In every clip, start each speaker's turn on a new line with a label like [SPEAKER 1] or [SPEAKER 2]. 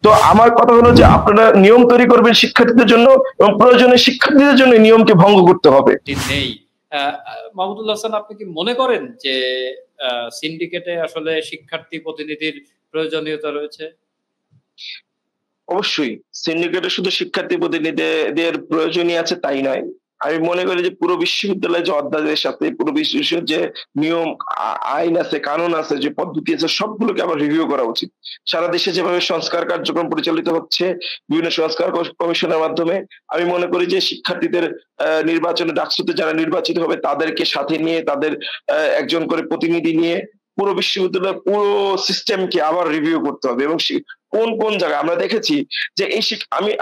[SPEAKER 1] তো আমার কথা হলো যে আপনারা নিয়ম তৈরি করবেন শিক্ষার্থীদের জন্য এবং প্রয়োজনে শিক্ষার্থীদের জন্য এই নিয়মকে ভঙ্গ করতে হবে।
[SPEAKER 2] নেই। মাহমুদুল হাসান, আপনি কি মনে করেন যে সিন্ডিকেটে আসলে শিক্ষার্থী প্রতিনিধির প্রয়োজনীয়তা রয়েছে?
[SPEAKER 1] অবশ্যই সিন্ডিকেটে শুধু শিক্ষার্থী প্রতিনিধিদের প্রয়োজনই আছে তাই নয়। আমি মনে করি যে পুরো বিশ্ববিদ্যালয়ে যে অধ্যাদেশ আছে, পুরো বিশ্বের যে নিয়ম আইন আছে, কানুন আছে, যে পদ্ধতি আছে সবগুলোকে আবার রিভিউ করা উচিত। সারা দেশে যেভাবে সংস্কার কার্যক্রম পরিচালিত হচ্ছে বিভিন্ন সংস্কার কমিশনের মাধ্যমে, আমি মনে করি যে শিক্ষার্থীদের নির্বাচনে ডাকসুতে যারা নির্বাচিত হবে তাদেরকে সাথে নিয়ে তাদের একজন করে প্রতিনিধি নিয়ে পুরো বিশ্ববিদ্যালয়ের পুরো সিস্টেমকে আবার রিভিউ করতে হবে এবং কোন জায়গায় আমরা দেখেছি যে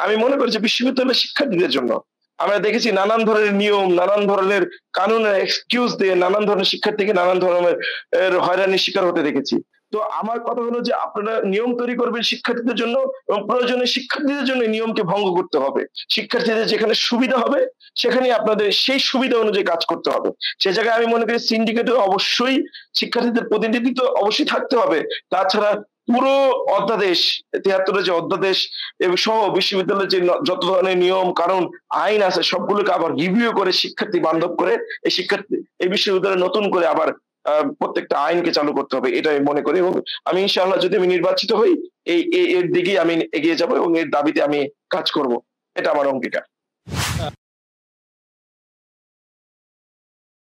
[SPEAKER 1] আমি মনে করি যে বিশ্ববিদ্যালয়ের শিক্ষার্থীদের জন্য আমরা দেখেছি নানান ধরনের নিয়ম, নানান ধরনের কানুনের এক্সকিউজ দিয়ে নানান ধরনের শিক্ষার্থীকে নানান ধরনের হয়রানির শিকার হতে দেখেছি। তো আমার কথা হলো যে আপনারা নিয়ম তৈরি করবেন শিক্ষার্থীদের জন্য এবং প্রয়োজনে শিক্ষার্থীদের জন্য এই নিয়মকে ভঙ্গ করতে হবে। শিক্ষার্থীদের যেখানে সুবিধা হবে সেখানেই আপনাদের সেই সুবিধা অনুযায়ী কাজ করতে হবে। সে জায়গায় আমি মনে করি সিন্ডিকেটে অবশ্যই শিক্ষার্থীদের প্রতিনিধিত্ব অবশ্যই থাকতে হবে। তাছাড়া পুরো অধ্যাদেশ ৭৩ যে অধ্যাদেশ এবং সহ বিশ্ববিদ্যালয়ের যে যত ধরনের নিয়ম কানুন আইন আছে সবগুলোকে আবার রিভিউ করে শিক্ষার্থী বান্ধব করে এই বিশ্ববিদ্যালয়ে নতুন করে আবার প্রত্যেকটা আইনকে চালু করতে হবে, এটা আমি মনে করি। এবং আমি ইনশাআল্লাহ যদি আমি নির্বাচিত হই এর দিকেই আমি এগিয়ে যাব এবং এর দাবিতে আমি কাজ করব। এটা আমার অঙ্গীকার।